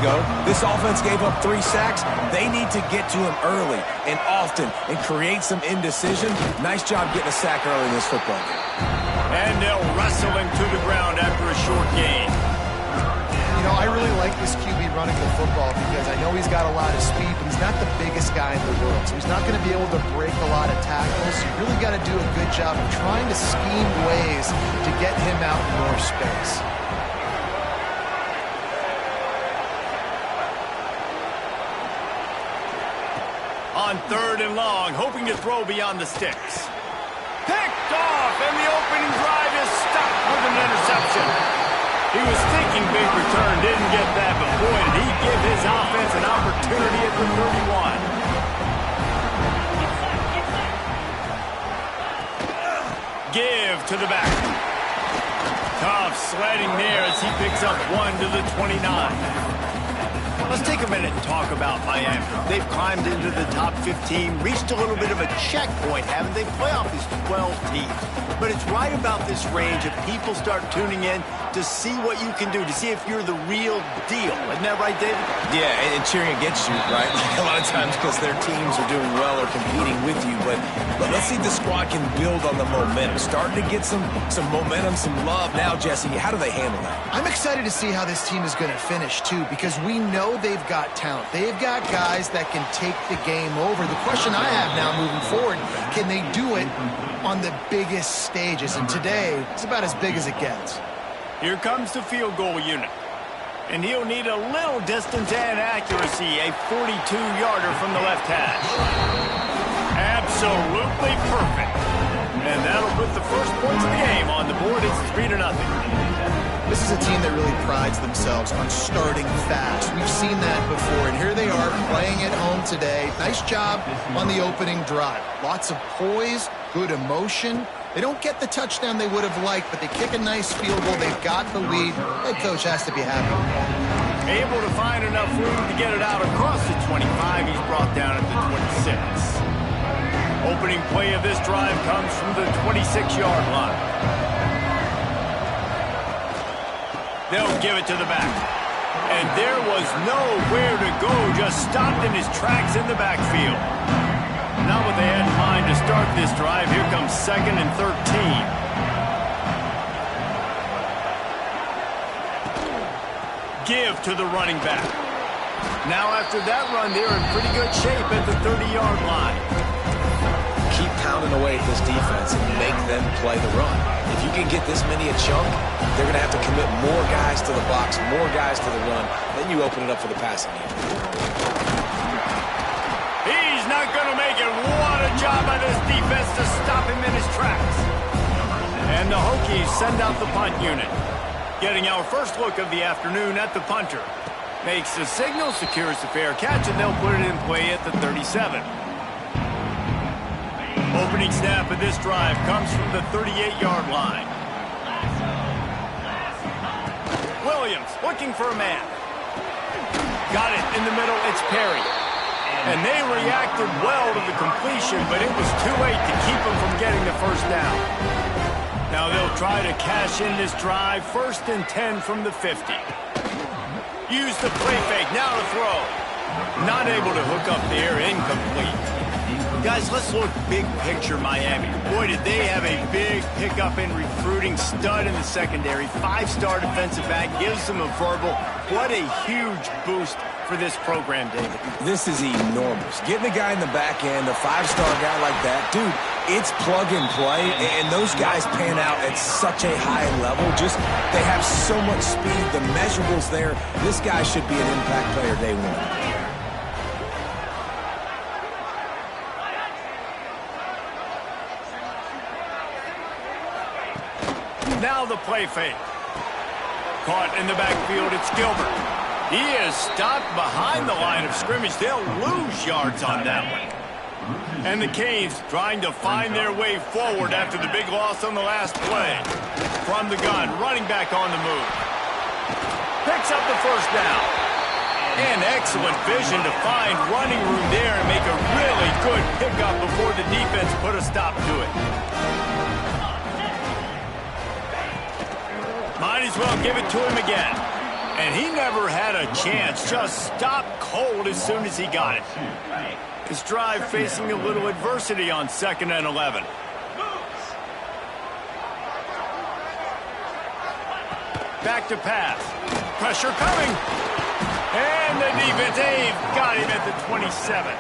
go. This offense gave up 3 sacks. They need to get to him early and often and create some indecision. Nice job getting a sack early in this football game. And they'll wrestle him to the ground after a short gain. You know, I really like this QB running the football because I know he's got a lot of speed, but he's not the biggest guy in the world. So he's not going to be able to break a lot of tackles. You really got to do a good job of trying to scheme ways to get him out in more space. On 3rd and long, hoping to throw beyond the sticks. Picked off, and the opening drive is stopped with an interception. He was thinking big return, didn't get that, but boy, did he give his offense an opportunity at the 31. Give to the back. Tough sledding there as he picks up 1 to the 29. Let's take a minute and talk about Miami. They've climbed into the top 15, reached a little bit of a checkpoint, haven't they? Playoff is 12 teams. But it's right about this range if people start tuning in to see what you can do, to see if you're the real deal. Isn't that right, David? Yeah, and cheering against you, right? A lot of times because their teams are doing well or competing with you. But let's see if the squad can build on the momentum. Starting to get some momentum, some love. Now, Jesse, how do they handle that? I'm excited to see how this team is going to finish, too, because we know they've got talent. They've got guys that can take the game over. The question I have now moving forward, can they do it on the biggest stages? And today, it's about as big as it gets. Here comes the field goal unit. And he'll need a little distance and accuracy, a 42-yarder from the left hash. Absolutely perfect. And that'll put the first points of the game on the board. It's 3-0. This is a team that really prides themselves on starting fast. We've seen that before, and here they are playing at home today. Nice job on the opening drive. Lots of poise, good emotion. They don't get the touchdown they would have liked, but they kick a nice field goal. They've got the lead. Head coach has to be happy. Able to find enough room to get it out across the 25. He's brought down at the 26. Opening play of this drive comes from the 26-yard line. They'll give it to the back. And there was nowhere to go, just stopped in his tracks in the backfield. Not what they had in mind to start this drive. Here comes 2nd and 13. Give to the running back. Now after that run, they're in pretty good shape at the 30-yard line. Keep pounding away at this defense and make them play the run. If you can get this many a chunk, they're going to have to commit more guys to the box, more guys to the run. Then you open it up for the passing game. He's not going to make it. What a job by this defense to stop him in his tracks. And the Hokies send out the punt unit. Getting our first look of the afternoon at the punter. Makes the signal, secures the fair catch, and they'll put it in play at the 37. Opening snap of this drive comes from the 38-yard line. Williams looking for a man. Got it in the middle. It's Perry. And they reacted well to the completion, but it was too late to keep them from getting the first down. Now they'll try to cash in this drive. 1st and 10 from the 50. Use the play fake. Now to throw. Not able to hook up there. Incomplete. Guys, let's look big picture Miami. Boy, did they have a big pickup in recruiting. Stud in the secondary. 5-star defensive back. Gives them a verbal. What a huge boost for this program, David. This is enormous. Getting a guy in the back end, a 5-star guy like that, dude, it's plug and play, and those guys pan out at such a high level. Just, they have so much speed. The measurables there. This guy should be an impact player day one. Now the play fake. Caught in the backfield, it's Gilbert. He is stopped behind the line of scrimmage. They'll lose yards on that one. And the Canes trying to find their way forward after the big loss on the last play. From the gun, running back on the move. Picks up the first down. And excellent vision to find running room there and make a really good pickup before the defense put a stop to it. Might as well give it to him again. And he never had a chance. Just stopped cold as soon as he got it. His drive facing a little adversity on 2nd and 11. Back to pass. Pressure coming. And the defense, they've got him at the 27.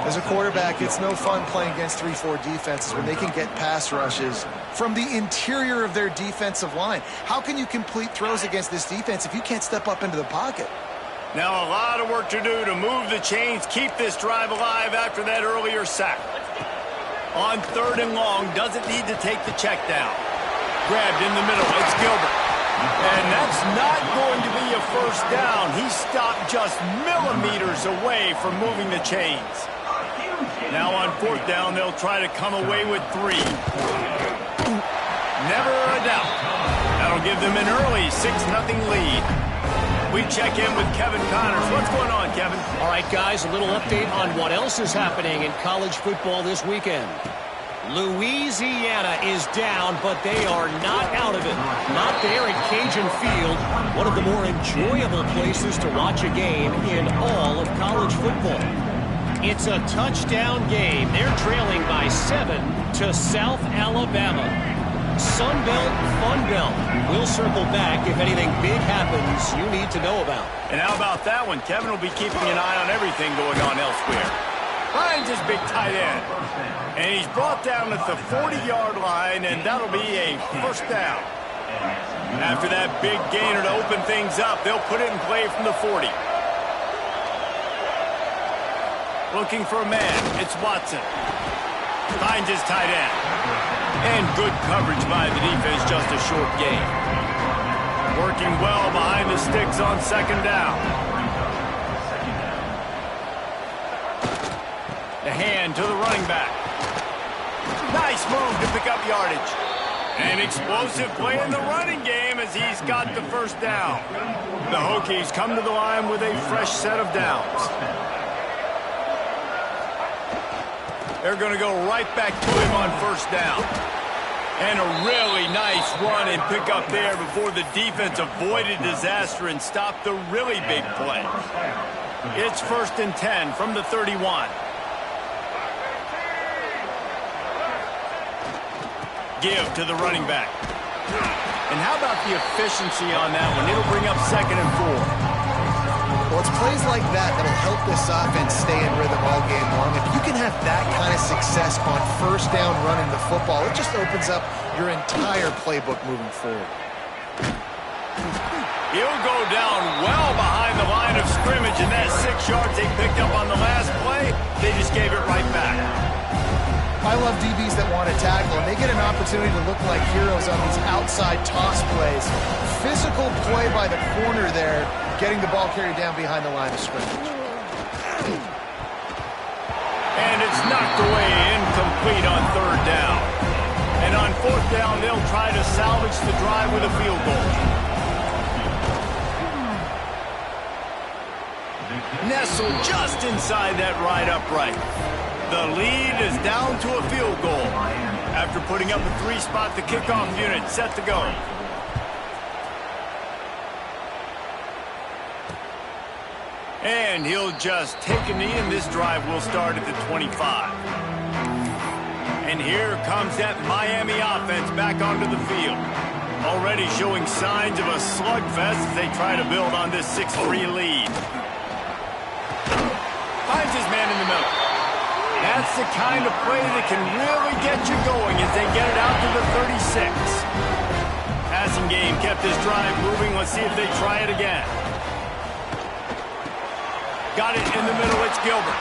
As a quarterback, it's no fun playing against 3-4 defenses when they can get pass rushes from the interior of their defensive line. How can you complete throws against this defense if you can't step up into the pocket? Now a lot of work to do to move the chains, keep this drive alive after that earlier sack. On 3rd and long, doesn't need to take the check down. Grabbed in the middle, it's Gilbert. And that's not going to be a first down. He stopped just millimeters away from moving the chains. Now on 4th down, they'll try to come away with 3. Never a doubt. That'll give them an early 6-0 lead. We check in with Kevin Connors. What's going on, Kevin? All right, guys, a little update on what else is happening in college football this weekend. Louisiana is down, but they are not out of it. Not there at Cajun Field, one of the more enjoyable places to watch a game in all of college football. It's a touchdown game. They're trailing by 7 to South Alabama. Sun Belt, Fun Belt. We'll circle back if anything big happens you need to know about. And how about that one? Kevin will be keeping an eye on everything going on elsewhere. Finds his big tight end. And he's brought down at the 40-yard line, and that'll be a first down. After that big gainer to open things up, they'll put it in play from the 40. Looking for a man. It's Watson. Finds his tight end. And good coverage by the defense, just a short gain. Working well behind the sticks on 2nd down. The hand to the running back. Nice move to pick up yardage. An explosive play in the running game as he's got the first down. The Hokies come to the line with a fresh set of downs. They're going to go right back to him on 1st down. And a really nice run and pick up there before the defense avoided disaster and stopped the really big play. It's 1st and 10 from the 31. Give to the running back. And how about the efficiency on that one? It'll bring up 2nd and 4. Well, it's plays like that that'll help this offense stay in rhythm all game long. If you can have that kind of success on 1st down running the football, it just opens up your entire playbook moving forward. He'll go down well behind the line of scrimmage, and that 6 yards they picked up on the last play, they just gave it right back. I love DBs that want to tackle, and they get an opportunity to look like heroes on these outside toss plays. Physical play by the corner there, getting the ball carried down behind the line of scrimmage. And it's knocked away, incomplete on 3rd down. And on 4th down, they'll try to salvage the drive with a field goal. Nestled just inside that right upright. The lead is down to a field goal. After putting up a 3-spot, the kickoff unit set to go. And he'll just take a knee, and this drive will start at the 25. And here comes that Miami offense back onto the field. Already showing signs of a slugfest as they try to build on this 6-3 lead. Finds his man in the middle. That's the kind of play that can really get you going as they get it out to the 36. Passing game kept this drive moving. Let's see if they try it again. Got it in the middle. It's Gilbert.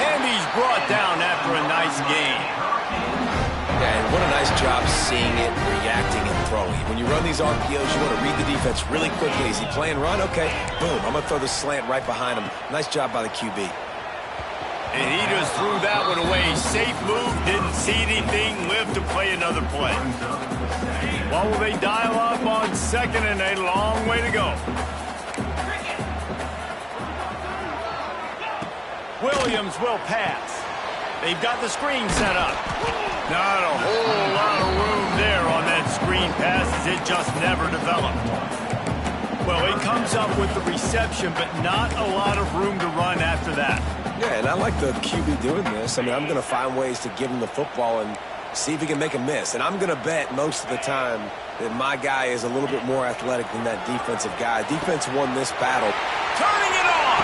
And he's brought down after a nice gain. Yeah, and what a nice job seeing it, reacting, and throwing. When you run these RPOs, you want to read the defense really quickly. Is he playing run? Okay, boom. I'm going to throw the slant right behind him. Nice job by the QB. And he just threw that one away. Safe move, didn't see anything, lived to play another play. What will they dial up on 2nd and a long way to go? Williams will pass. They've got the screen set up. Not a whole lot of room there on that screen pass as it just never developed. Well, he comes up with the reception, but not a lot of room to run after that. Yeah, and I like the QB doing this. I mean, I'm going to find ways to give him the football and see if he can make a miss. And I'm going to bet most of the time that my guy is a little bit more athletic than that defensive guy. Defense won this battle. Turning it on!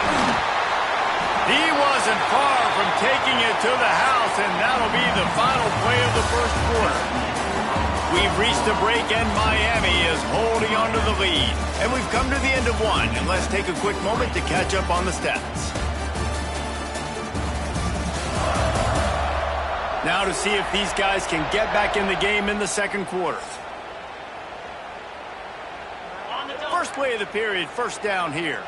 He wasn't far from taking it to the house, and that'll be the final play of the first quarter. We've reached a break, and Miami is holding on to the lead. And we've come to the end of one, and let's take a quick moment to catch up on the stats. Now to see if these guys can get back in the game in the second quarter. First play of the period, first down here.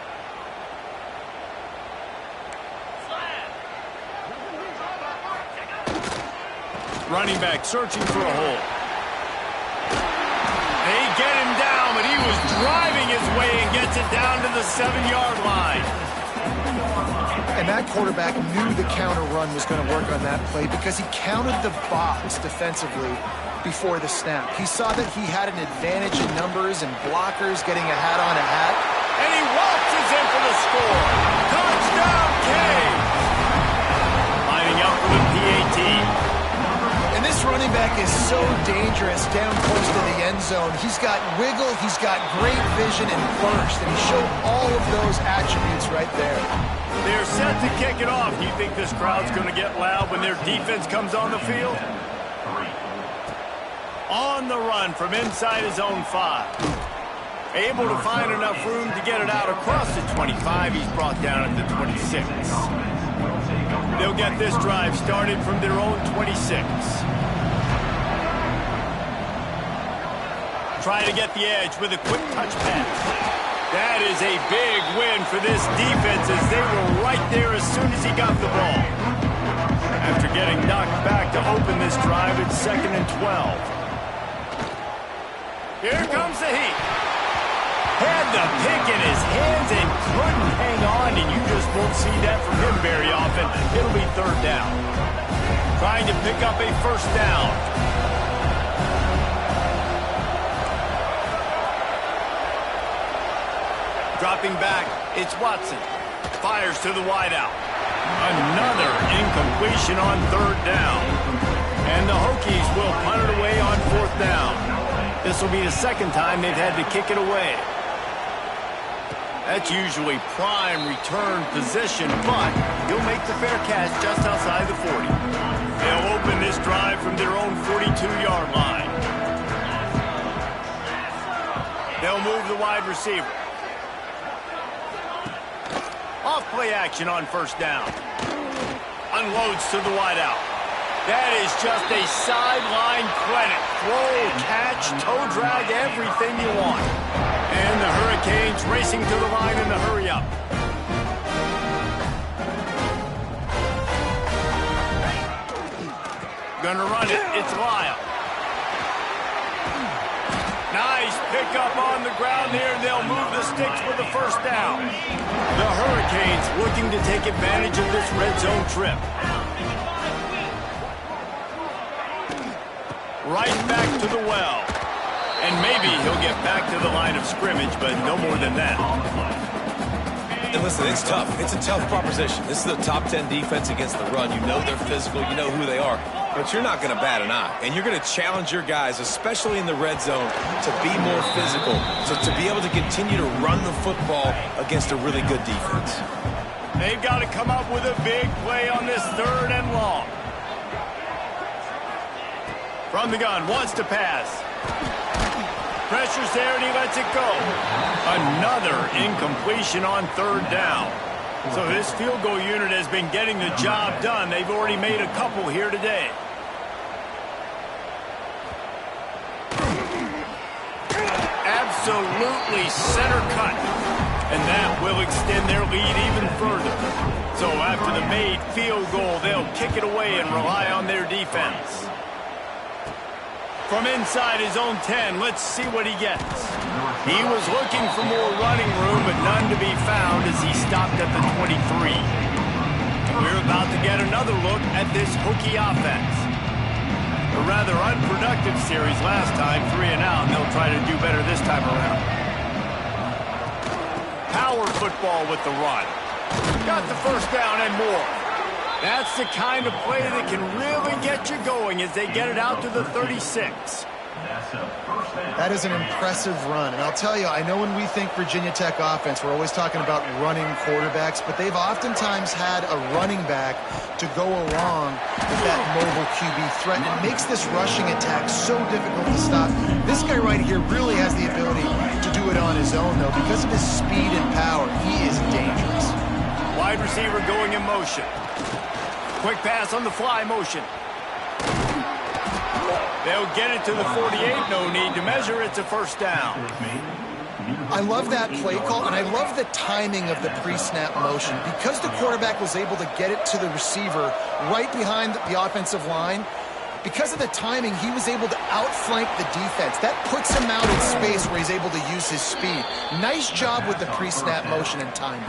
Running back searching for a hole. They get him down, but he was driving his way and gets it down to the 7-yard line. And that quarterback knew the counter run was going to work on that play because he counted the box defensively before the snap. He saw that he had an advantage in numbers and blockers getting a hat on a hat. And he waltzes in for the score. Touchdown, Cave! Lining up for the PAT. And this running back is so dangerous down close to the end zone. He's got wiggle, he's got great vision and burst, and he showed all of those attributes right there. They're set to kick it off. Do you think this crowd's going to get loud when their defense comes on the field? On the run from inside his own 5. Able to find enough room to get it out across the 25. He's brought down at the 26. They'll get this drive started from their own 26. Try to get the edge with a quick touch pass. That is a big win for this defense as they were right there as soon as he got the ball. After getting knocked back to open this drive, it's 2nd and 12. Here comes the heat. Had the pick in his hands and couldn't hang on, and you just won't see that from him very often. It'll be 3rd down. Trying to pick up a first down. Dropping back, it's Watson. Fires to the wideout. Another incompletion on 3rd down. And the Hokies will punt it away on 4th down. This will be the 2nd time they've had to kick it away. That's usually prime return position, but he'll make the fair catch just outside the 40. They'll open this drive from their own 42-yard line. They'll move the wide receiver. Off play action on 1st down. Unloads to the wideout. That is just a sideline credit. Throw, catch, toe drag, everything you want. And the Hurricanes racing to the line in the hurry up. Gonna run it. It's Lyle. Nice pickup on the ground there. They'll move the sticks with the first down. The Hurricanes looking to take advantage of this red zone trip. Right back to the well. And maybe he'll get back to the line of scrimmage, but no more than that. And listen, it's tough. It's a tough proposition. This is a top 10 defense against the run. You know they're physical. You know who they are. But you're not going to bat an eye. And you're going to challenge your guys, especially in the red zone, to be more physical, to be able to continue to run the football against a really good defense. They've got to come up with a big play on this 3rd and long. From the gun, wants to pass. Pressure's there and he lets it go. Another incompletion on 3rd down. So this field goal unit has been getting the job done. They've already made a couple here today. Absolutely center cut. And that will extend their lead even further. So after the made field goal, they'll kick it away and rely on their defense. From inside his own 10, let's see what he gets. He was looking for more running room, but none to be found as he stopped at the 23. We're about to get another look at this Hokie offense. A rather unproductive series last time, 3 and out, and they'll try to do better this time around. power football with the run. Got the first down and more. That's the kind of play that can really get you going as they get it out to the 36. That is an impressive run. And I'll tell you, I know when we think Virginia Tech offense, we're always talking about running quarterbacks, but they've oftentimes had a running back to go along with that mobile QB threat. And it makes this rushing attack so difficult to stop. This guy right here really has the ability to do it on his own, though. Because of his speed and power, he is dangerous. Wide receiver going in motion. Quick pass on the fly motion. They'll get it to the 48. No need to measure. It's a first down. I love that play call, and I love the timing of the pre-snap motion. Because the quarterback was able to get it to the receiver right behind the offensive line, because of the timing, he was able to outflank the defense. That puts him out in space where he's able to use his speed. Nice job with the pre-snap motion and timing.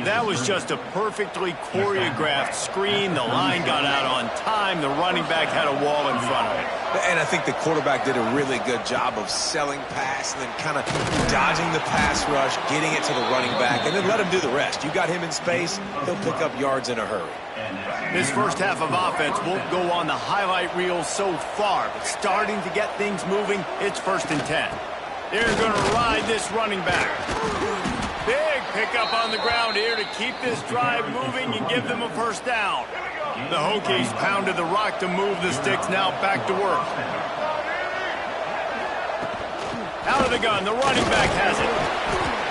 That was just a perfectly choreographed screen. The line got out on time. The running back had a wall in front of it. And I think the quarterback did a really good job of selling pass and then kind of dodging the pass rush, getting it to the running back, and then let him do the rest. You got him in space, he'll pick up yards in a hurry. This first half of offense won't go on the highlight reel so far, but starting to get things moving, it's 1st and 10. They're going to ride this running back. Big pickup on the ground here to keep this drive moving and give them a first down. The Hokies pounded the rock to move the sticks, now back to work. Out of the gun, the running back has it.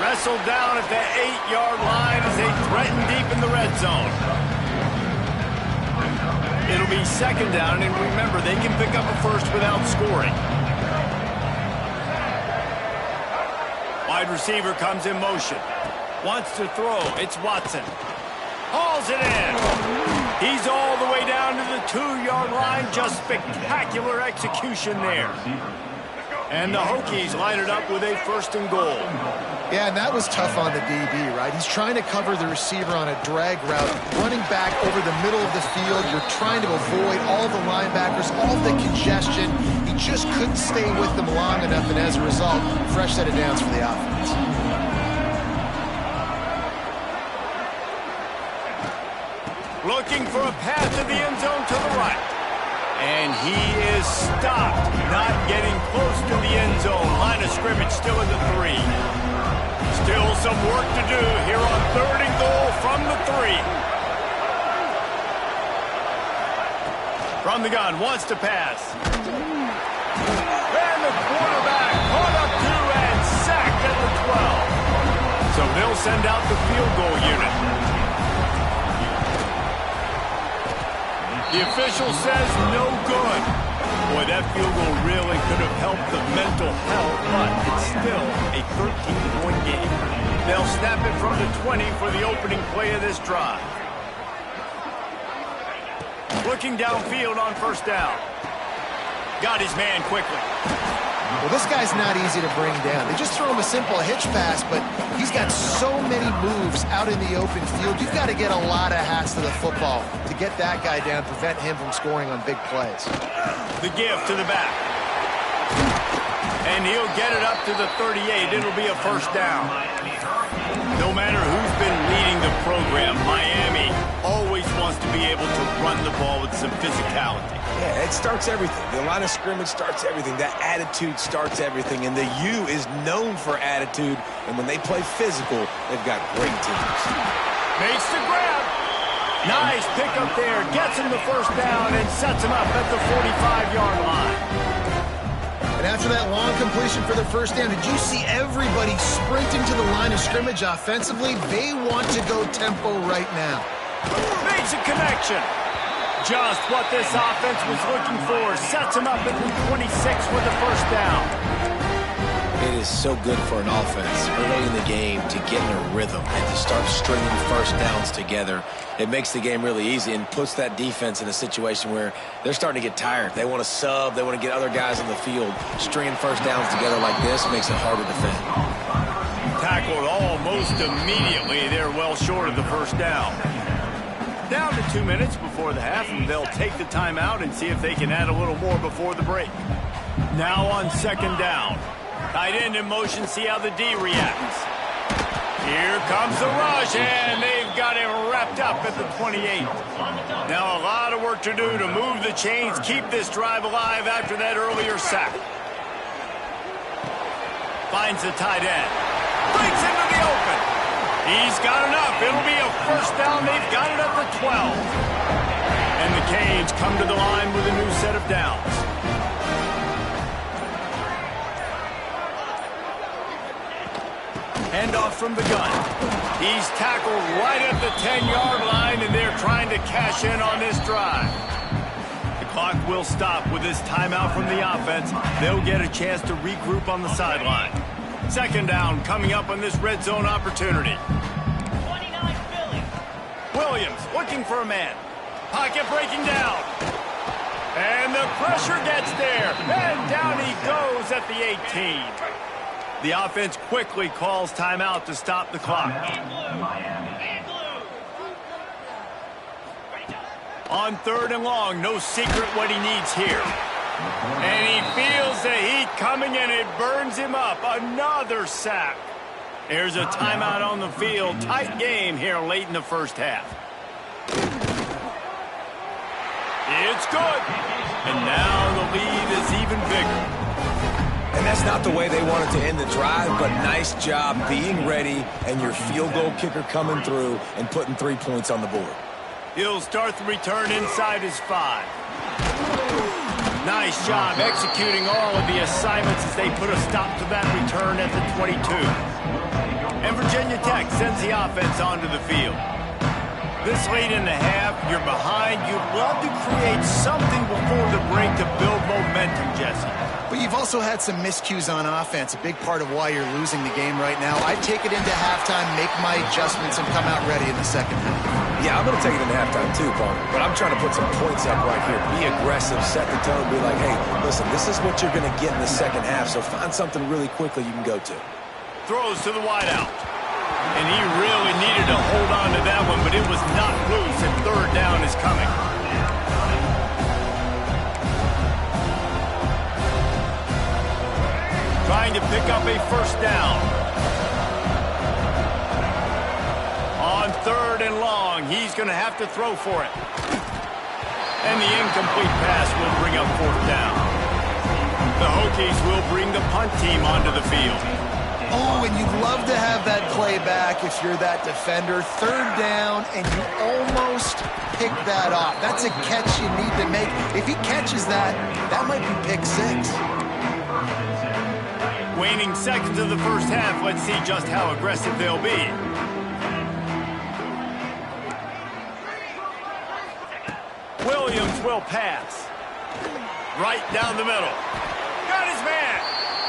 Wrestled down at the 8-yard line as they threaten deep in the red zone. It'll be 2nd down, and remember, they can pick up a first without scoring. Wide receiver comes in motion. Wants to throw. It's Watson. Hauls it in. He's all the way down to the 2-yard line. Just spectacular execution there. And the Hokies line it up with a 1st and goal. Yeah, and that was tough on the DB, right? He's trying to cover the receiver on a drag route, running back over the middle of the field. You're trying to avoid all the linebackers, all the congestion. He just couldn't stay with them long enough, and as a result, fresh set of downs for the offense. Looking for a path to the end zone to the right. And he is stopped, not getting close to the end zone. Line of scrimmage still in the 3. Still some work to do here on 3rd and goal from the 3. From the gun, wants to pass. And the quarterback caught up to and sacked at the 12. So they'll send out the field goal unit. The official says no good. Boy, that field goal really could have helped the mental health, but it's still a 13-point game. They'll snap it from the 20 for the opening play of this drive. Looking downfield on 1st down. Got his man quickly. Well, this guy's not easy to bring down. They just throw him a simple hitch pass, but he's got so many moves out in the open field. You've got to get a lot of hats to the football to get that guy down, prevent him from scoring on big plays. The give to the back. And he'll get it up to the 38. It'll be a 1st down. No matter who's been leading the program, Miami always wants to be able to run the ball with some physicality. Yeah, it starts everything. The line of scrimmage starts everything. That attitude starts everything. And the U is known for attitude. And when they play physical, they've got great teams. Makes the grab. Nice pickup there. Gets him the 1st down and sets him up at the 45-yard line. And after that long completion for the 1st down, did you see everybody sprinting to the line of scrimmage offensively? They want to go tempo right now. Makes a connection. Just what this offense was looking for. Sets him up at the 26 with the 1st down. It is so good for an offense early in the game to get in a rhythm and to start stringing 1st downs together. It makes the game really easy and puts that defense in a situation where they're starting to get tired. They want to sub. They want to get other guys on the field. Stringing 1st downs together like this makes it harder to defend. Tackled almost immediately. They're well short of the 1st down. Down to 2 minutes before the half, and they'll take the timeout and see if they can add a little more before the break. Now on 2nd down. Tight end in motion, see how the D reacts. Here comes the rush, and they've got him wrapped up at the 28. Now a lot of work to do to move the chains, keep this drive alive after that earlier sack. Finds the tight end. Breaks into the open. He's got enough. It'll be a first down. They've got it at the 12. And the Canes come to the line with a new set of downs. Handoff from the gun. He's tackled right at the 10-yard line, and they're trying to cash in on this drive. The clock will stop with this timeout from the offense. They'll get a chance to regroup on the sideline. Second down coming up on this red zone opportunity. 29 Philly. Williams looking for a man. Pocket breaking down. And the pressure gets there. And down he goes at the 18. The offense quickly calls timeout to stop the clock. On third and long, no secret what he needs here. And he feels the heat coming, and it burns him up. Another sack. There's a timeout on the field. Tight game here late in the first half. It's good. And now the lead is even bigger. And that's not the way they wanted to end the drive, but nice job being ready and your field goal kicker coming through and putting 3 points on the board. He'll start the return inside his 5. Nice job executing all of the assignments as they put a stop to that return at the 22. And Virginia Tech sends the offense onto the field. This late in the half, you're behind. You'd love to create something before the break to build momentum, Jesse. But you've also had some miscues on offense, a big part of why you're losing the game right now. I'd take it into halftime, make my adjustments, and come out ready in the second half. Yeah, I'm going to take it into halftime too, Paul. But I'm trying to put some points up right here. Be aggressive, set the tone, be like, hey, listen, this is what you're going to get in the second half, so find something really quickly you can go to. Throws to the wideout. And he really needed to hold on to that one, but it was not loose, and third down is coming. Trying to pick up a first down. On third and long, he's going to have to throw for it. And the incomplete pass will bring up fourth down. The Hokies will bring the punt team onto the field. Oh, and you'd love to have that play back if you're that defender. Third down, and you almost pick that off. That's a catch you need to make. If he catches that, that might be pick 6. Waning seconds of the first half. Let's see just how aggressive they'll be. Williams will pass. Right down the middle. Got his man.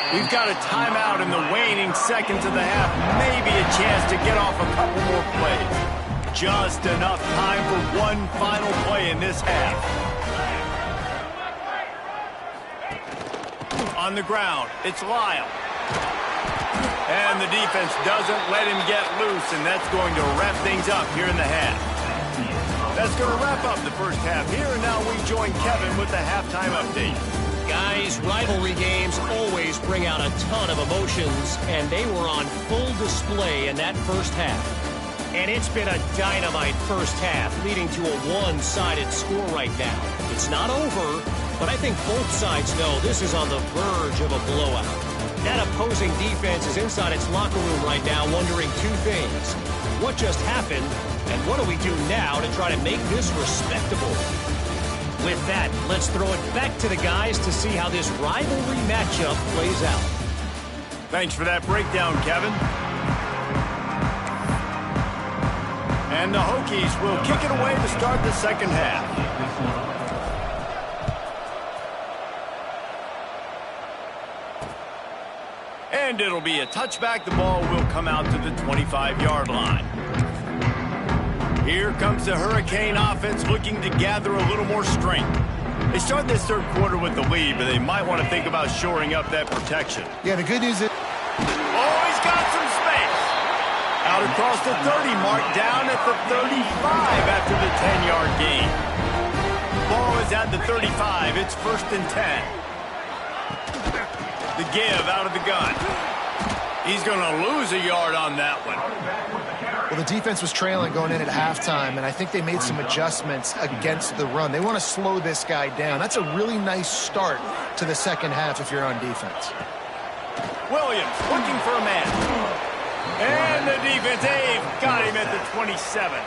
We've got a timeout in the waning seconds of the half. Maybe a chance to get off a couple more plays. Just enough time for one final play in this half. On the ground, it's Lyle. And the defense doesn't let him get loose, and that's going to wrap things up here in the half. That's going to wrap up the first half here, and now we join Kevin with the halftime update. Guys, rivalry games always bring out a ton of emotions, and they were on full display in that first half. And it's been a dynamite first half, leading to a one-sided score right now. It's not over, but I think both sides know this is on the verge of a blowout. That opposing defense is inside its locker room right now wondering two things. What just happened, and what do we do now to try to make this respectable? With that, let's throw it back to the guys to see how this rivalry matchup plays out. Thanks for that breakdown, Kevin. And the Hokies will kick it away to start the second half. And it'll be a touchback. The ball will come out to the 25-yard line. Here comes the Hurricane offense looking to gather a little more strength. They start this third quarter with the lead, but they might want to think about shoring up that protection. Yeah, the good news is... Oh, he's got some space. Out across the 30 mark, down at the 35 after the 10-yard gain. Ball is at the 35. It's 1st and 10. The give out of the gun. He's going to lose a yard on that one. Well, the defense was trailing going in at halftime, and I think they made some adjustments against the run. They want to slow this guy down. That's a really nice start to the second half if you're on defense. Williams looking for a man. And the defense, they've got him at the 27.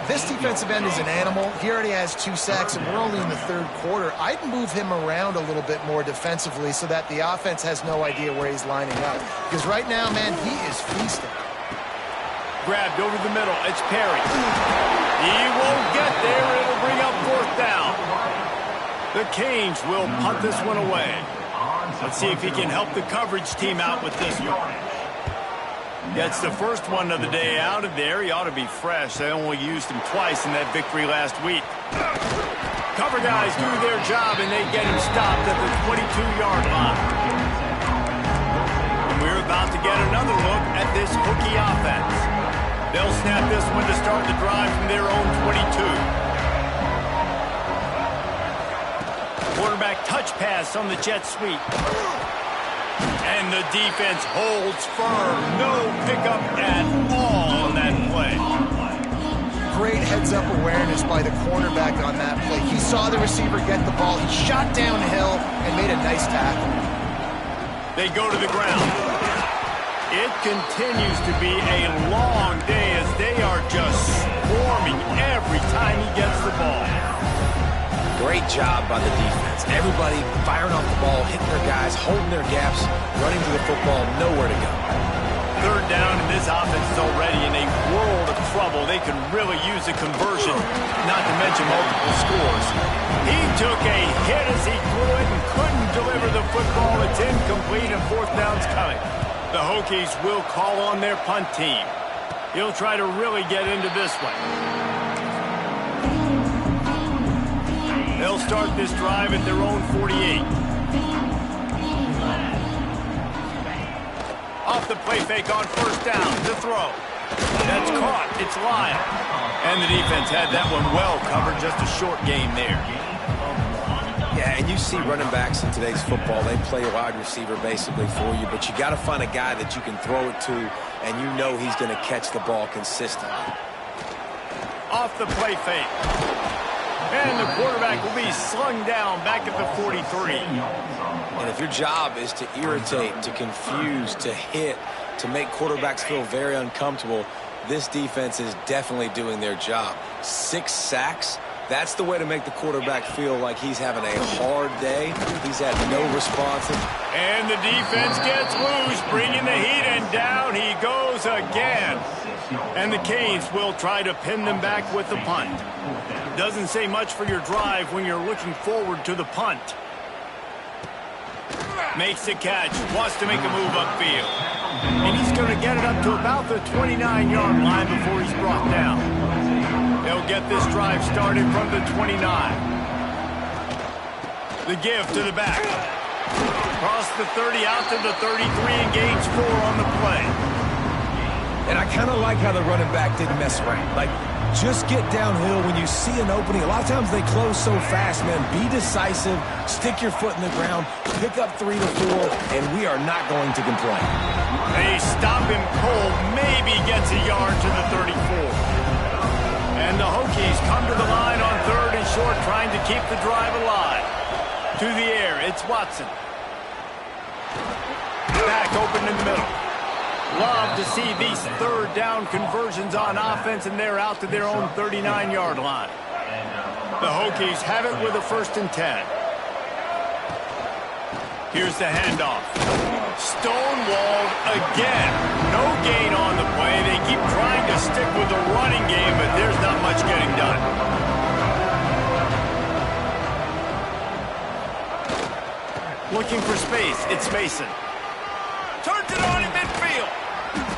This defensive end is an animal. He already has 2 sacks, and we're only in the third quarter. I'd move him around a little bit more defensively so that the offense has no idea where he's lining up. Because right now, man, he is feasting. Grabbed over the middle. It's Perry. He won't get there. It'll bring up 4th down. The Canes will punt this one away. Let's see if he can help the coverage team out with this one. That's the first one of the day out of there. He ought to be fresh. They only used him twice in that victory last week. Cover guys do their job, and they get him stopped at the 22-yard line. And we're about to get another look at this Hokie offense. They'll snap this one to start the drive from their own 22. Quarterback touch pass on the jet sweep. And the defense holds firm. No pickup at all on that play. Great heads-up awareness by the cornerback on that play. He saw the receiver get the ball. He shot downhill and made a nice tackle. They go to the ground. It continues to be a long day as they are just swarming every time he gets the ball. Great job by the defense. Everybody firing off the ball, hitting their guys, holding their gaps, running to the football, nowhere to go. 3rd down, and this offense is already in a world of trouble. They could really use a conversion, not to mention multiple scores. He took a hit as he threw it and couldn't deliver the football. It's incomplete, and 4th down's coming. The Hokies will call on their punt team. He'll try to really get into this one. They'll start this drive at their own 48. Off the play fake on 1st down to throw. That's caught. It's Lyle. And the defense had that one well covered. Just a short game there. Yeah, and you see running backs in today's football, they play a wide receiver basically for you, but you got to find a guy that you can throw it to, and you know he's going to catch the ball consistently. Off the play fake. And the quarterback will be slung down back at the 43. And if your job is to irritate, to confuse, to hit, to make quarterbacks feel very uncomfortable, this defense is definitely doing their job. 6 sacks, that's the way to make the quarterback feel like he's having a hard day. He's had no response. And the defense gets loose, bringing the heat, and down he goes again. And the Canes will try to pin them back with the punt. Doesn't say much for your drive when you're looking forward to the punt. Makes the catch, wants to make a move upfield. And he's going to get it up to about the 29-yard line before he's brought down. They'll get this drive started from the 29. The give to the back. Across the 30, out to the 33, and gains 4 on the play. And I kind of like how the running back didn't mess around. Like, just get downhill when you see an opening. A lot of times they close so fast, man. Be decisive, stick your foot in the ground, pick up 3 to 4, and we are not going to complain. They stop him cold, maybe gets a yard to the 34. And the Hokies come to the line on 3rd and short, trying to keep the drive alive. To the air, it's Watson. Back open in the middle. Love to see these 3rd down conversions on offense, and they're out to their own 39-yard line. The Hokies have it with a 1st and 10. Here's the handoff. Stonewalled again. No gain on the play. They keep trying to stick with the running game, but there's not much getting done. Looking for space. It's Mason. Turns it on in midfield.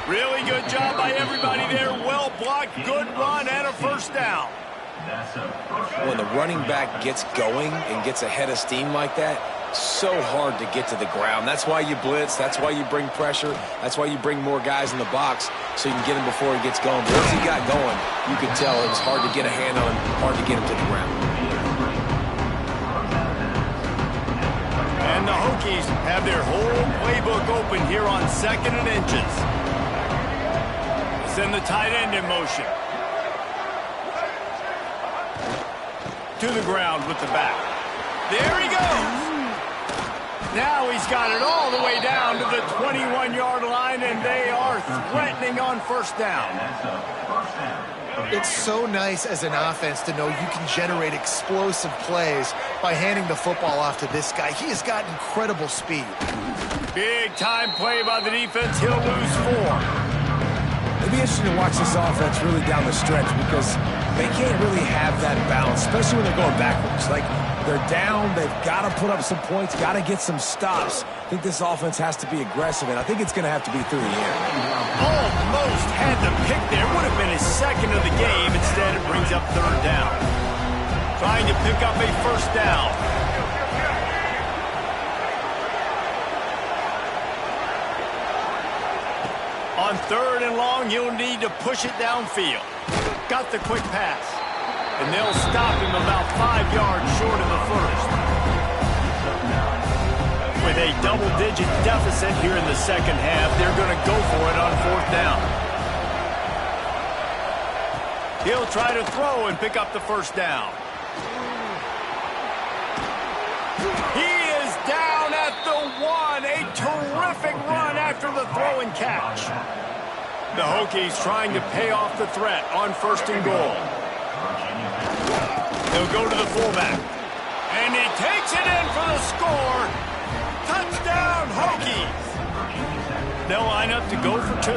Really good job by everybody there. Well blocked, good run, and a 1st down. When the running back gets going and gets ahead of steam like that, so hard to get to the ground. That's why you blitz. That's why you bring pressure. That's why you bring more guys in the box so you can get him before he gets going. But once he got going, you could tell it was hard to get a hand on him, hard to get him to the ground. And the Hokies have their whole playbook open here on 2nd and inches. Send the tight end in motion. To the ground with the back. There he goes. Now he's got it all the way down to the 21-yard line, and they are threatening on 1st down. It's so nice as an offense to know you can generate explosive plays by handing the football off to this guy. He has got incredible speed. Big-time play by the defense. He'll lose 4. It'll be interesting to watch this offense really down the stretch because they can't really have that balance, especially when they're going backwards. Like, they're down, they've got to put up some points, got to get some stops. I think this offense has to be aggressive, and I think it's going to have to be through the air. Almost had the pick there. Would have been his 2nd of the game. Instead, it brings up 3rd down. Trying to pick up a 1st down. On 3rd and long, he'll need to push it downfield. Got the quick pass. And they'll stop him about 5 yards short of the 1st. With a double-digit deficit here in the 2nd half, they're going to go for it on 4th down. He'll try to throw and pick up the 1st down. He is down at the 1. A terrific run after the throw and catch. The Hokies trying to pay off the threat on 1st and goal. He'll go to the fullback. And he takes it in for the score. Touchdown, Hokies. They'll line up to go for 2.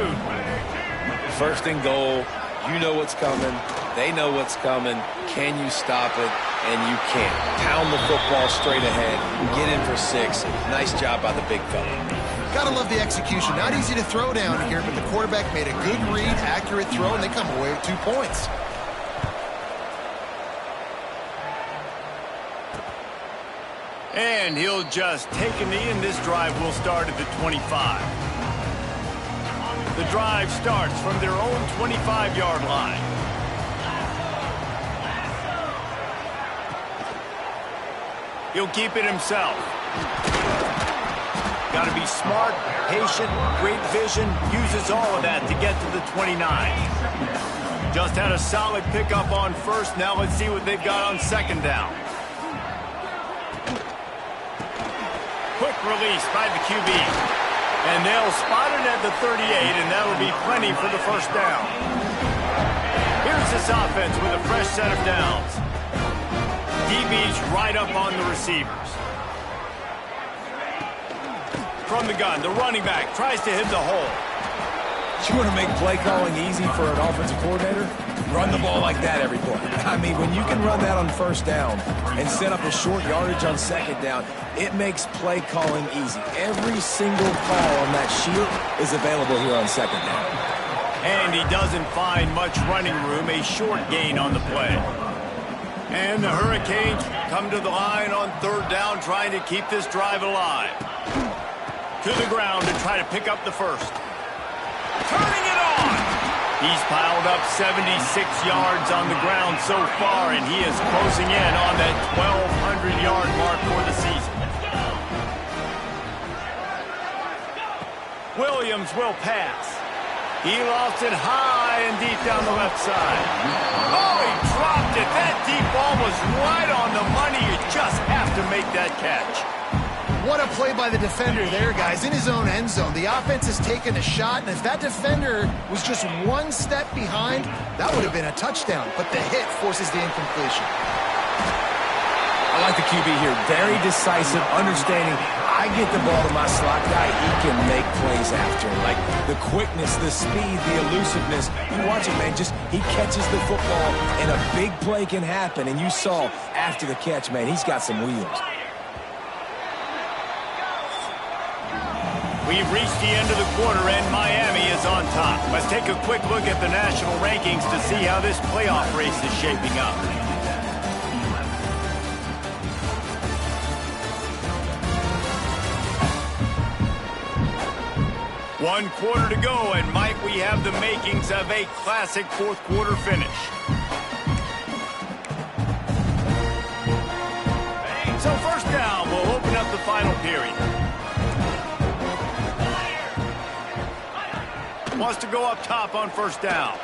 1st and goal. You know what's coming. They know what's coming. Can you stop it? And you can't. Pound the football straight ahead. Get in for 6. Nice job by the big fella. Gotta love the execution. Not easy to throw down here, but the quarterback made a good read, accurate throw, and they come away with 2 points. And he'll just take a knee, and this drive will start at the 25. The drive starts from their own 25-yard line. He'll keep it himself. Got to be smart, patient, great vision, uses all of that to get to the 29. Just had a solid pickup on 1st. Now let's see what they've got on 2nd down. Quick release by the QB. And they'll spot it at the 38, and that'll be plenty for the 1st down. Here's this offense with a fresh set of downs. DB's right up on the receivers. From the gun, the running back tries to hit the hole. You want to make play calling easy for an offensive coordinator? Run the ball like that every play. I mean, when you can run that on 1st down and set up a short yardage on 2nd down, it makes play calling easy. Every single call on that sheet is available here on 2nd down. And he doesn't find much running room, a short gain on the play. And the Hurricanes come to the line on 3rd down, trying to keep this drive alive. To the ground to try to pick up the 1st. Turning it on! He's piled up 76 yards on the ground so far, and he is closing in on that 1,200-yard mark for the season. Williams will pass. He lost it high and deep down the left side. Oh, he dropped it. That deep ball was right on the money. You just have to make that catch. What a play by the defender there, guys, in his own end zone. The offense has taken a shot, and if that defender was just 1 step behind, that would have been a touchdown. But the hit forces the incompletion. I like the QB here. Very decisive, understanding. I get the ball to my slot guy, he can make plays after. Like the quickness, the speed, the elusiveness. You watch it, man. Just he catches the football, and a big play can happen. And you saw after the catch, man, he's got some wheels. We've reached the end of the quarter, and Miami is on top. Let's take a quick look at the national rankings to see how this playoff race is shaping up. One quarter to go, and Mike, we have the makings of a classic fourth quarter finish. So first down, we'll open up the final period. Wants to go up top on first down.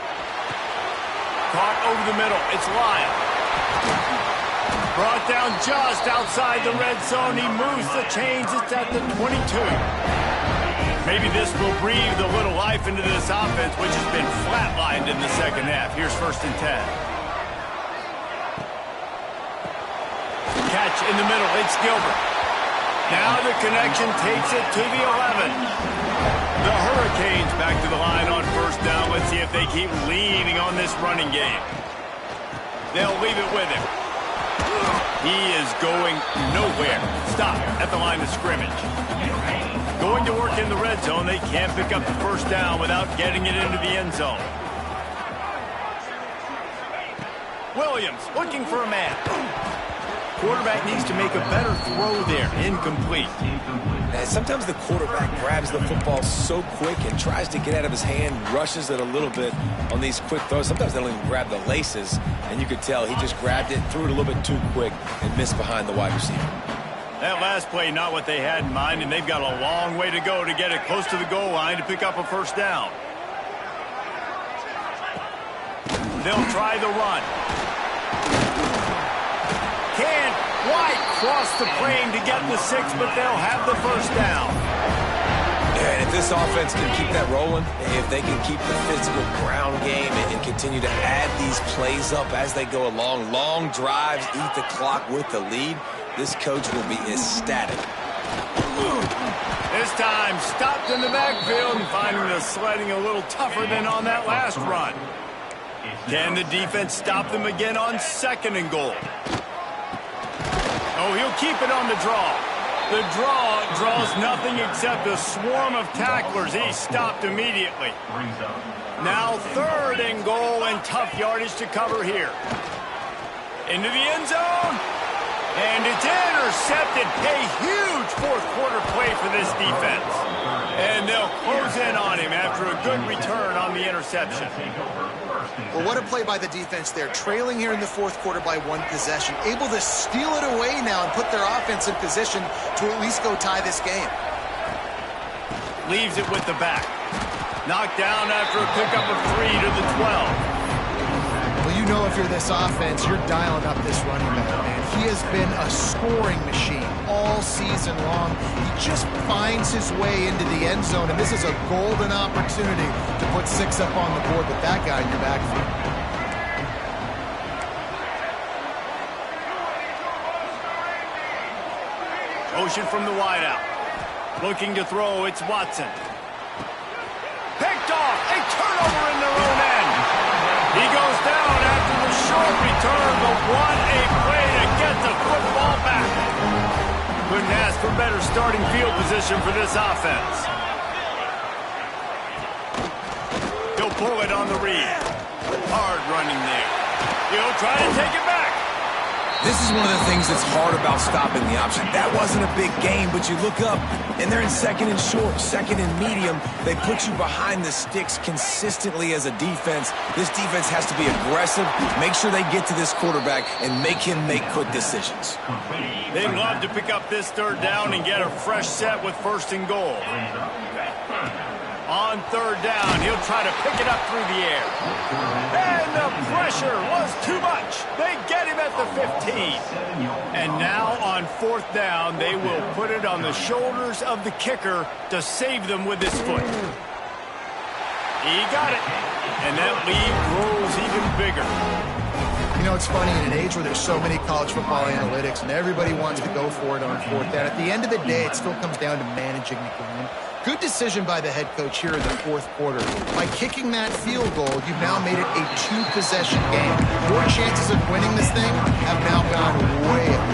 Caught over the middle. It's Lyle. Brought down just outside the red zone. He moves the chains. It's at the 22. Maybe this will breathe a little life into this offense, which has been flatlined in the second half. Here's 1st and 10. Catch in the middle. It's Gilbert. Now the connection takes it to the 11. The Hurricanes back to the line on first down. Let's see if they keep leaning on this running game. They'll leave it with him. He is going nowhere. Stop at the line of scrimmage. Going to work in the red zone. They can't pick up the first down without getting it into the end zone. Williams looking for a man. Quarterback needs to make a better throw there. Incomplete. And sometimes the quarterback grabs the football so quick and tries to get out of his hand, rushes it a little bit on these quick throws. Sometimes they don't even grab the laces, and you could tell he just grabbed it, threw it a little bit too quick, and missed behind the wide receiver. That last play, not what they had in mind, and they've got a long way to go to get it close to the goal line to pick up a first down. They'll try the run. Can't quite cross the plane to get the 6, but they'll have the first down. Yeah, and if this offense can keep that rolling, if they can keep the physical ground game and continue to add these plays up as they go along, long drives, eat the clock with the lead, this coach will be ecstatic. This time stopped in the backfield and finding the sledding a little tougher than on that last run. Can the defense stop them again on 2nd and goal? Oh, he'll keep it on the draw. The draw draws nothing except a swarm of tacklers. He stopped immediately. Now 3rd and goal and tough yardage to cover here. Into the end zone. And it's intercepted. A huge 4th quarter play for this defense. And they'll close in on him after a good return on the interception. Well, what a play by the defense there. Trailing here in the 4th quarter by 1 possession. Able to steal it away now and put their offense in position to at least go tie this game. Leaves it with the back. Knocked down after a pickup of 3 to the 12. Well, you know if you're this offense, you're dialing up this running back, man. He has been a scoring machine all season long. He just finds his way into the end zone, and this is a golden opportunity to put 6 up on the board with that guy in your backfield. Motion from the wideout. Looking to throw, it's Watson. Picked off, a turnover in their own end. He goes down after the short return, but what a play to get the football back. Couldn't ask for better starting field position for this offense. He'll pull it on the read. Hard running there. He'll try to take it back. This is one of the things that's hard about stopping the option. That wasn't a big gain, but you look up, and they're in 2nd and short, 2nd and medium. They put you behind the sticks consistently as a defense. This defense has to be aggressive, make sure they get to this quarterback, and make him make quick decisions. They'd love to pick up this 3rd down and get a fresh set with 1st and goal. On 3rd down, he'll try to pick it up through the air. And the pressure was too much. They get him at the 15. And now on 4th down, they will put it on the shoulders of the kicker to save them with his foot. He got it. And that lead grows even bigger. You know, it's funny, in an age where there's so many college football analytics and everybody wants to go for it on 4th down, at the end of the day, it still comes down to managing the game. Good decision by the head coach here in the 4th quarter. By kicking that field goal, you've now made it a 2-possession game. Your chances of winning this thing have now gone way up.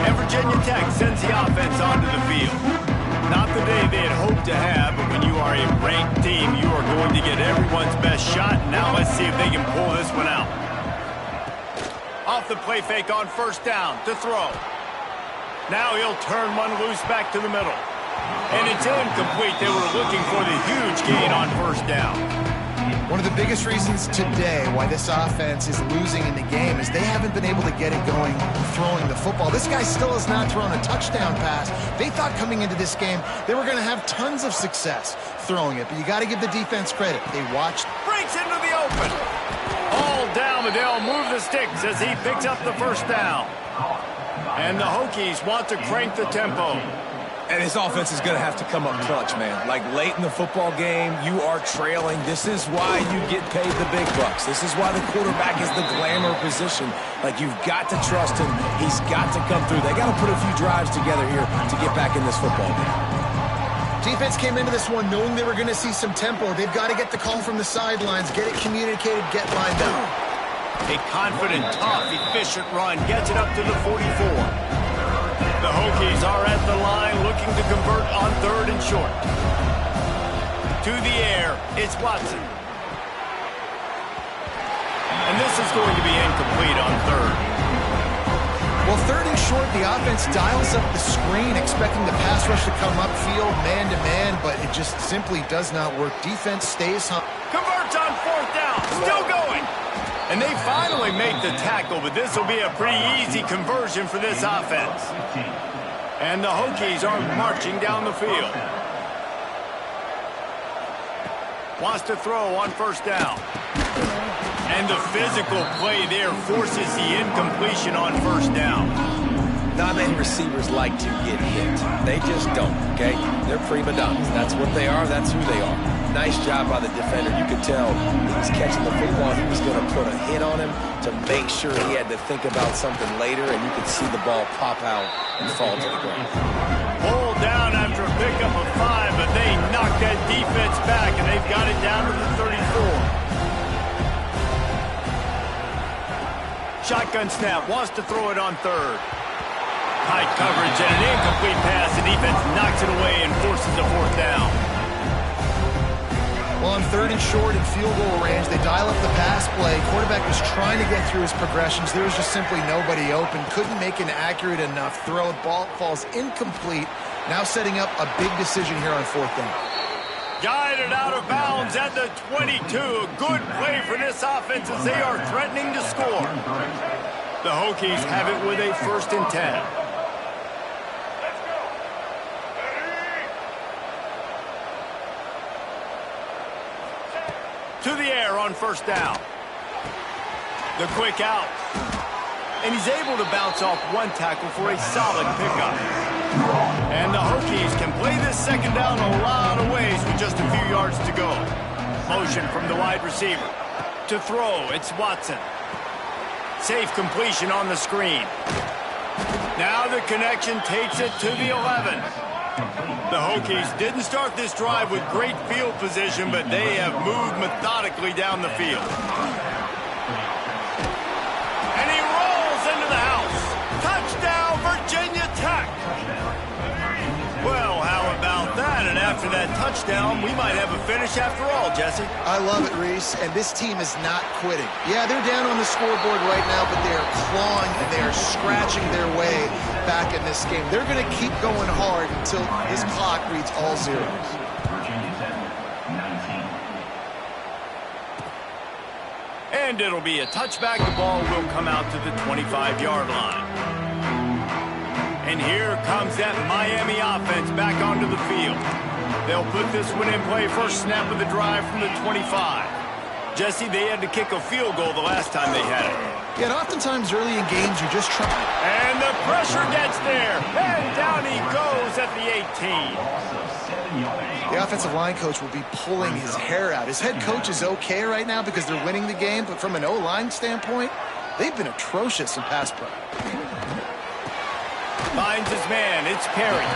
And Virginia Tech sends the offense onto the field. Not the day they had hoped to have, but when you are a ranked team, you are going to get everyone's best shot. Now let's see if they can pull this one out. Off the play fake on 1st down to throw. Now he'll turn one loose back to the middle. And it's incomplete. They were looking for the huge gain on 1st down. One of the biggest reasons today why this offense is losing in the game is they haven't been able to get it going throwing the football. This guy still has not thrown a touchdown pass. They thought coming into this game they were going to have tons of success throwing it, but you got to give the defense credit. They watched. Breaks into the open. All down, but they'll move the sticks as he picks up the first down. And the Hokies want to crank the tempo. And this offense is going to have to come up clutch, man. Like, late in the football game, you are trailing. This is why you get paid the big bucks. This is why the quarterback is the glamour position. Like, you've got to trust him. He's got to come through. They got to put a few drives together here to get back in this football game. Defense came into this one knowing they were going to see some tempo. They've got to get the call from the sidelines, get it communicated, get lined up. A confident, tough, efficient run gets it up to the 44. The Hokies are at the line looking to convert on 3rd and short. To the air, it's Watson. And this is going to be incomplete on 3rd. Well, 3rd and short, the offense dials up the screen, expecting the pass rush to come upfield, man-to-man, but it just simply does not work. Defense stays home. Converts on 4th down, still going. And they finally make the tackle, but this will be a pretty easy conversion for this offense. And the Hokies are marching down the field. Wants to throw on 1st down. And the physical play there forces the incompletion on 1st down. Not many receivers like to get hit. They just don't, okay? They're prima donnas. That's what they are. That's who they are. Nice job by the defender. You could tell he was catching the football. He was going to put a hit on him to make sure he had to think about something later, and you could see the ball pop out and fall to the ground. Pulled down after a pickup of 5, but they knocked that defense back, and they've got it down to the 34. Shotgun snap, wants to throw it on 3rd. High coverage and an incomplete pass. The defense knocks it away and forces a 4th down. Well, on 3rd and short and field goal range, they dial up the pass play. Quarterback was trying to get through his progressions. There was just simply nobody open. Couldn't make an accurate enough throw. Ball falls incomplete. Now setting up a big decision here on 4th down. Guided out of bounds at the 22. A good play for this offense as they are threatening to score. The Hokies have it with a 1st and 10. To the air on 1st down. The quick out. And he's able to bounce off 1 tackle for a solid pickup. And the Hokies can play this 2nd down a lot of ways with just a few yards to go. Motion from the wide receiver. To throw, it's Watson. Safe completion on the screen. Now the connection takes it to the 11. The Hokies didn't start this drive with great field position, but they have moved methodically down the field. And he rolls into the house. Touchdown, Virginia Tech. Well, how about that? And after that touchdown, we might have a finish after all, Jesse. I love it, Reese, and this team is not quitting. Yeah, they're down on the scoreboard right now, but they are clawing and they are scratching their way back in this game. They're going to keep going hard until this clock reads all zeros. And it'll be a touchback. The ball will come out to the 25-yard line. And here comes that Miami offense back onto the field. They'll put this one in play. First snap of the drive from the 25. Jesse, they had to kick a field goal the last time they had it. Yeah, and oftentimes early in games, you're just trying. And the pressure gets there. And down he goes at the 18. The offensive line coach will be pulling his hair out. His head coach is okay right now because they're winning the game, but from an O-line standpoint, they've been atrocious in pass pro. Finds his man, it's Perry.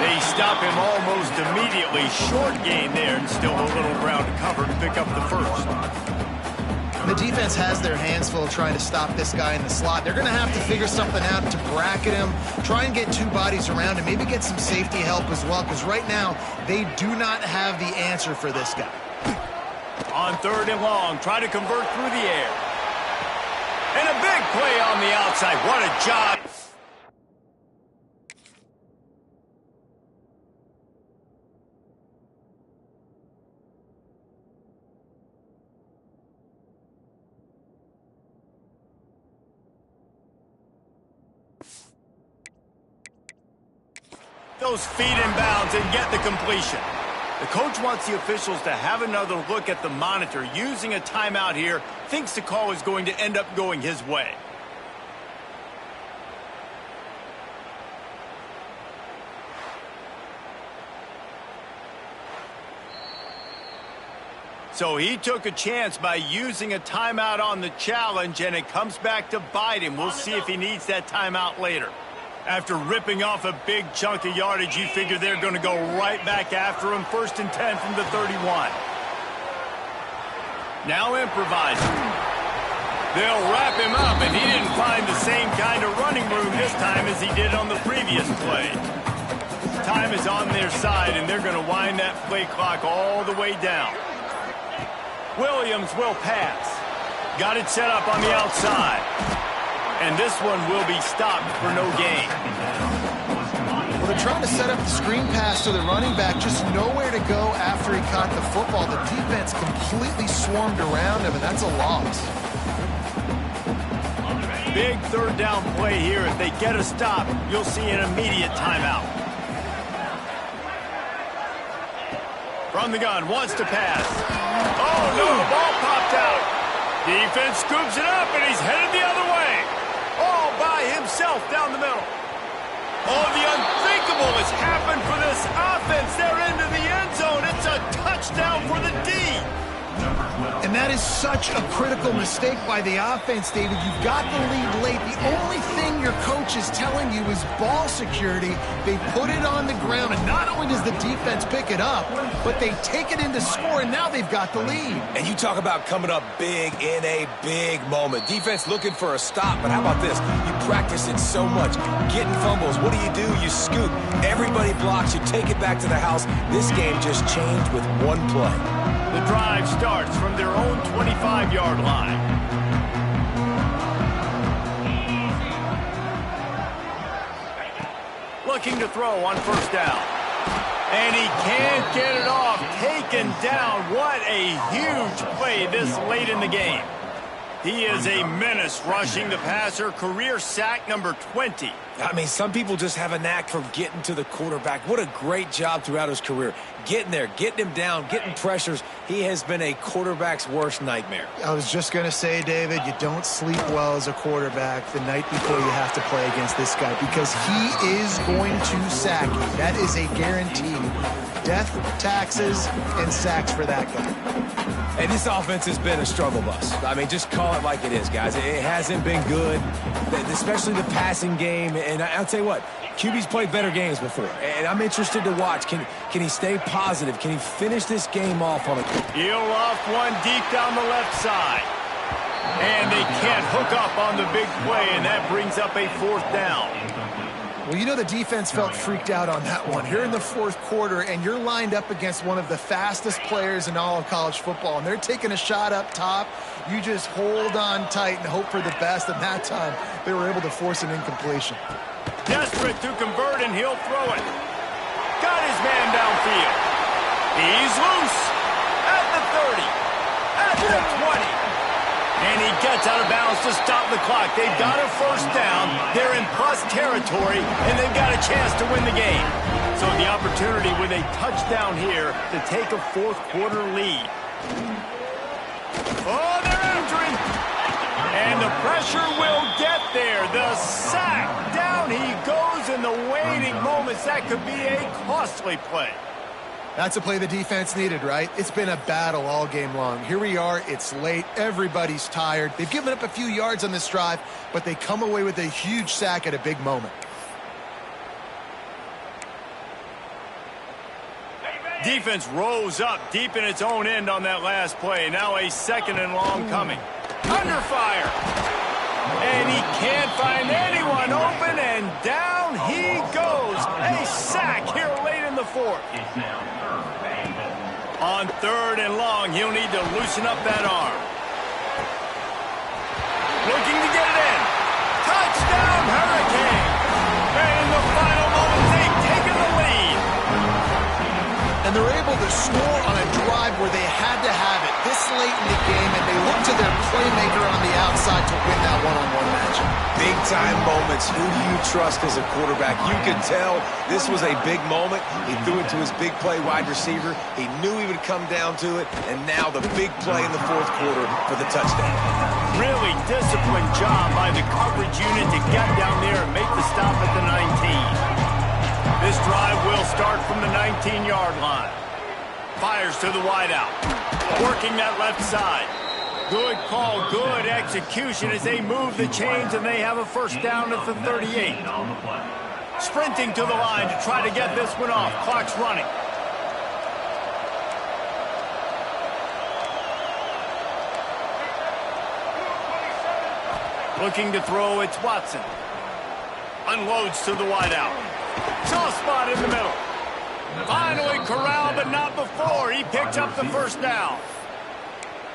They stop him almost immediately. Short gain there, and still a little ground to cover to pick up the 1st. The defense has their hands full trying to stop this guy in the slot. They're going to have to figure something out to bracket him, try and get 2 bodies around him, maybe get some safety help as well, because right now they do not have the answer for this guy. On 3rd and long, try to convert through the air. And a big play on the outside. What a job. those feet in bounds and get the completion. The coach wants the officials to have another look at the monitor. Using a timeout here, thinks the call is going to end up going his way. So he took a chance by using a timeout on the challenge, and it comes back to bite him. We'll see if he needs that timeout later. After ripping off a big chunk of yardage, you figure they're going to go right back after him. 1st and 10 from the 31. Now improvising. They'll wrap him up, and he didn't find the same kind of running room this time as he did on the previous play. Time is on their side, and they're going to wind that play clock all the way down. Williams will pass. Got it set up on the outside. And this one will be stopped for no gain. Well, they're trying to set up the screen pass to the running back, just nowhere to go after he caught the football. The defense completely swarmed around him, and that's a loss. Big 3rd down play here. If they get a stop, you'll see an immediate timeout. From the gun, wants to pass. Oh, no, the ball popped out. Defense scoops it up, and he's headed the other way. All by himself down the middle. Oh, the unthinkable has happened for this offense. They're into the end zone. It's a touchdown for the D. And that is such a critical mistake by the offense, David. You've got the lead late. The only thing your coach is telling you is ball security. They put it on the ground, and not only does the defense pick it up, but they take it into score, and now they've got the lead. And you talk about coming up big in a big moment. Defense looking for a stop, but how about this? You practice it so much. Getting fumbles, what do? You scoop. Everybody blocks. You take it back to the house. This game just changed with one play. The drive starts from their own 25-yard line. Looking to throw on 1st down. And he can't get it off. Taken down. What a huge play this late in the game. He is a menace rushing the passer. Career sack number 20. I mean, some people just have a knack for getting to the quarterback. What a great job throughout his career. Getting there, getting him down, getting pressures. He has been a quarterback's worst nightmare. I was just going to say, David, you don't sleep well as a quarterback the night before you have to play against this guy, because he is going to sack you. That is a guarantee. Death, taxes, and sacks for that guy. And this offense has been a struggle bus. I mean, just call it like it is, guys. It hasn't been good, especially the passing game. And I'll tell you what, QB's played better games before. And I'm interested to watch. Can he stay positive? Can he finish this game off on a... He'll off one deep down the left side. And they can't hook up on the big play, and that brings up a 4th down. Well, you know the defense felt freaked out on that one. Here in the 4th quarter, and you're lined up against one of the fastest players in all of college football, and they're taking a shot up top. You just hold on tight and hope for the best, and that time they were able to force an incompletion. Desperate to convert, and he'll throw it. Got his man downfield. He's loose at the 30, at the 20. And he gets out of bounds to stop the clock. They've got a 1st down. They're in plus territory, and they've got a chance to win the game. So the opportunity with a touchdown here to take a 4th quarter lead. Oh, they're after him. And the pressure will get there. The sack. Down he goes in the waiting moments. That could be a costly play. That's a play the defense needed, right? It's been a battle all game long. Here we are. It's late. Everybody's tired. They've given up a few yards on this drive, but they come away with a huge sack at a big moment. Defense rose up deep in its own end on that last play. Now a 2nd and long coming. Under fire. And he can't find anyone open, and down he goes. A sack here late in the 4th. On 3rd and long, he'll need to loosen up that arm. Looking to get it in. Touchdown, Hurricane. And in the final moments, they've taken the lead. And they're able to score on a drive where they had to have it this late in the game, and they look to to their playmaker on the outside to win that one-on-one matchup. Big-time moments. Who do you trust as a quarterback? You could tell this was a big moment. He threw it to his big play wide receiver. He knew he would come down to it, and now the big play in the fourth quarter for the touchdown. Really disciplined job by the coverage unit to get down there and make the stop at the 19. This drive will start from the 19-yard line. Fires to the wideout. Working that left side. Good call, good execution as they move the chains and they have a first down at the 38. Sprinting to the line to try to get this one off. Clock's running. Looking to throw, it's Watson. Unloads to the wideout. Soft spot in the middle. Finally corralled, but not before. He picked up the first down.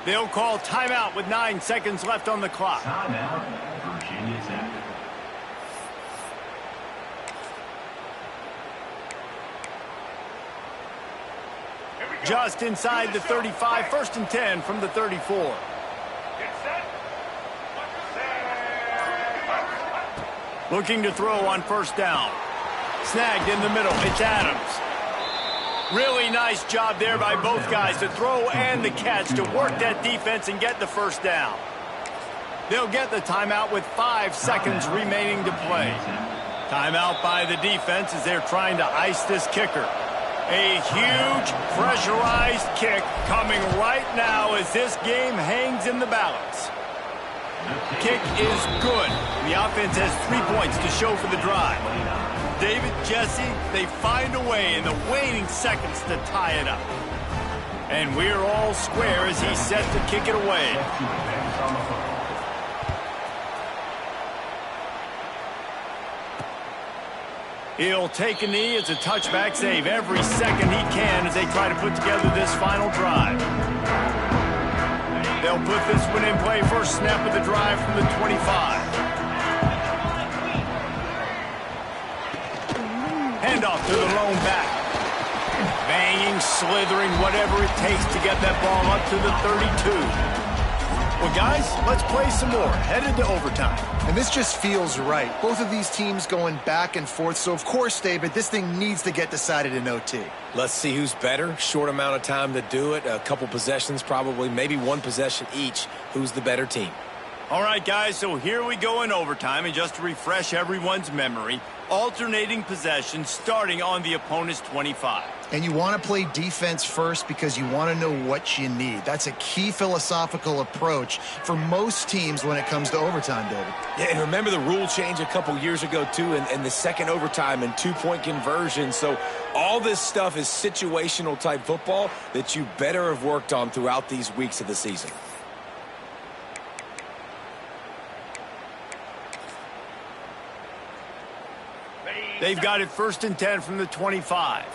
They'll call timeout with 9 seconds left on the clock. Just inside the 35, 1st and 10 from the 34. Looking to throw on first down. Snagged in the middle. It's Adams. Really nice job there by both guys to throw and the catch to work that defense and get the first down. They'll get the timeout with 5 seconds remaining to play. Timeout by the defense as they're trying to ice this kicker. A huge pressurized kick coming right now as this game hangs in the balance. Kick is good. The offense has 3 points to show for the drive. David, Jesse, they find a way in the waning seconds to tie it up. And we're all square as he's set to kick it away. He'll take a knee. It's a touchback save every second he can as they try to put together this final drive. They'll put this one in play. First snap of the drive from the 25. Handoff to the lone back. Banging, slithering, whatever it takes to get that ball up to the 32. Well, guys, let's play some more. Headed to overtime. And this just feels right. Both of these teams going back and forth. So, of course, David, this thing needs to get decided in OT. Let's see who's better. Short amount of time to do it. A couple possessions probably, maybe one possession each. Who's the better team? All right, guys, so here we go in overtime. And just to refresh everyone's memory, alternating possessions starting on the opponent's 25. And you want to play defense first because you want to know what you need. That's a key philosophical approach for most teams when it comes to overtime, David. Yeah, and remember the rule change a couple years ago, too, and the second overtime and 2-point conversion. So all this stuff is situational type football that you better have worked on throughout these weeks of the season. They've got it 1st and 10 from the 25.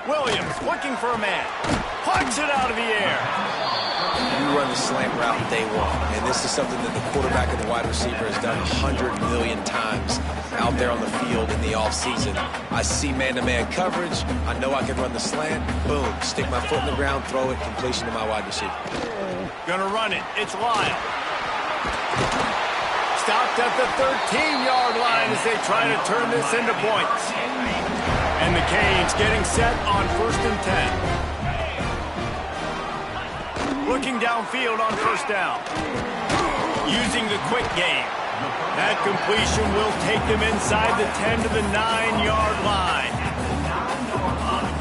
Williams looking for a man. Punch it out of the air. You run the slant route day one, and this is something that the quarterback and the wide receiver has done 100 million times out there on the field in the offseason. I see man-to-man coverage. I know I can run the slant. Boom. Stick my foot in the ground, throw it, completion to my wide receiver. Gonna run it. It's Lyle. Stopped at the 13-yard line as they try to turn this into points. And the Canes getting set on 1st and 10. Looking downfield on first down. Using the quick game. That completion will take them inside the 10 to the 9-yard line.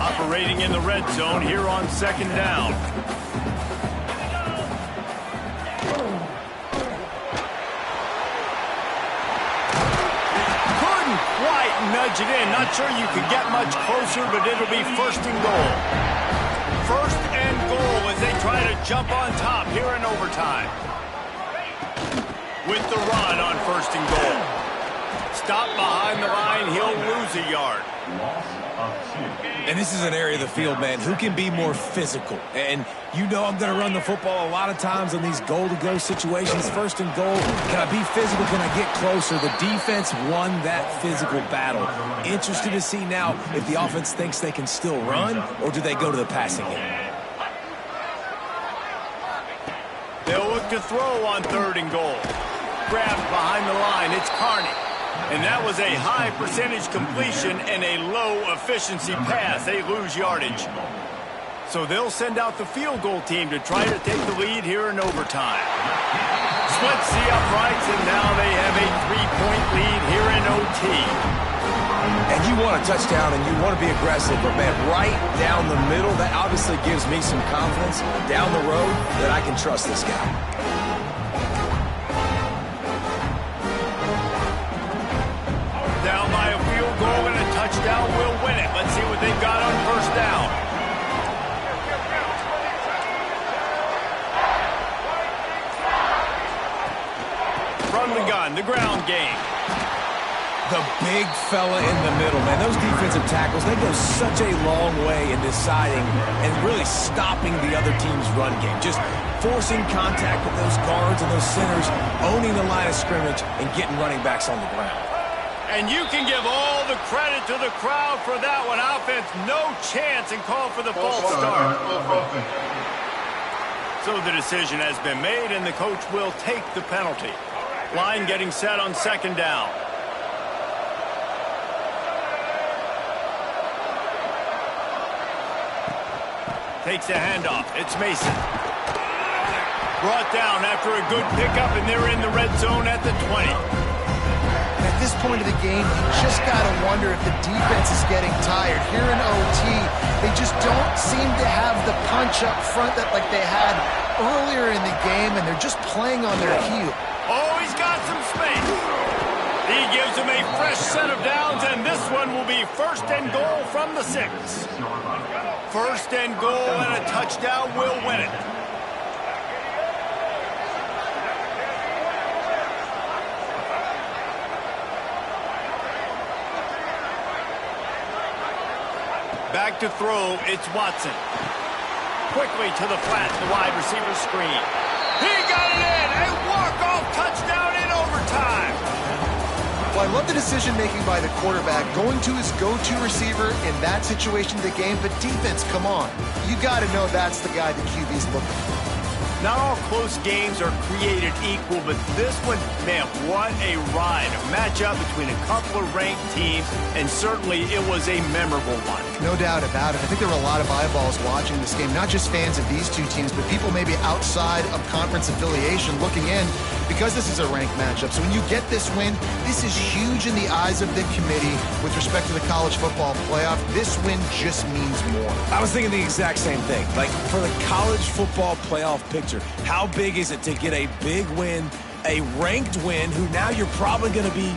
Operating in the red zone here on 2nd down. Nudge it in. Not sure you could get much closer, but it'll be 1st and goal. 1st and goal as they try to jump on top here in overtime. With the run on 1st and goal. Stop behind the line. He'll lose a yard. And this is an area of the field, man, who can be more physical. And you know I'm going to run the football a lot of times in these goal-to-go situations. First and goal, can I be physical? Can I get closer? The defense won that physical battle. Interested to see now if the offense thinks they can still run, or do they go to the passing game? They'll look to throw on 3rd and goal. Grabbed behind the line. It's Carney. And that was a high percentage completion and a low efficiency pass. They lose yardage. So they'll send out the field goal team to try to take the lead here in overtime. Splits the uprights, and now they have a 3-point lead here in OT. And you want a touchdown and you want to be aggressive, but man, right down the middle, that obviously gives me some confidence down the road that I can trust this guy. Down by a field goal and a touchdown will win it. Let's see what they've got on 1st down. From the gun, the ground game. The big fella in the middle, man. Those defensive tackles, they go such a long way in deciding and really stopping the other team's run game. Just forcing contact with those guards and those centers, owning the line of scrimmage, and getting running backs on the ground. And you can give all the credit to the crowd for that one. Offense, no chance, and call for the false start. So the decision has been made, and the coach will take the penalty. Line getting set on 2nd down. Takes a handoff. It's Mason. Brought down after a good pickup, and they're in the red zone at the 20. At this point of the game, you just got to wonder if the defense is getting tired. Here in OT, they just don't seem to have the punch up front that like they had earlier in the game, and they're just playing on their heel. Oh, he's got some space. He gives him a fresh set of downs, and this one will be 1st and goal from the 6. 1st and goal, and a touchdown will win it. Back to throw, it's Watson. Quickly to the flat, the wide receiver screen. He got it in! A walk-off touchdown in overtime! Well, I love the decision-making by the quarterback, going to his go-to receiver in that situation of the game, but defense, come on. You got to know that's the guy the QB's looking for. Not all close games are created equal, but this one, man, what a ride. A matchup between a couple of ranked teams, and certainly it was a memorable one. No doubt about it. I think there were a lot of eyeballs watching this game, not just fans of these two teams, but people maybe outside of conference affiliation looking in because this is a ranked matchup. So when you get this win, this is huge in the eyes of the committee with respect to the college football playoff. This win just means more. I was thinking the exact same thing. Like, for the college football playoff picture, how big is it to get a big win, a ranked win, who now you're probably going to be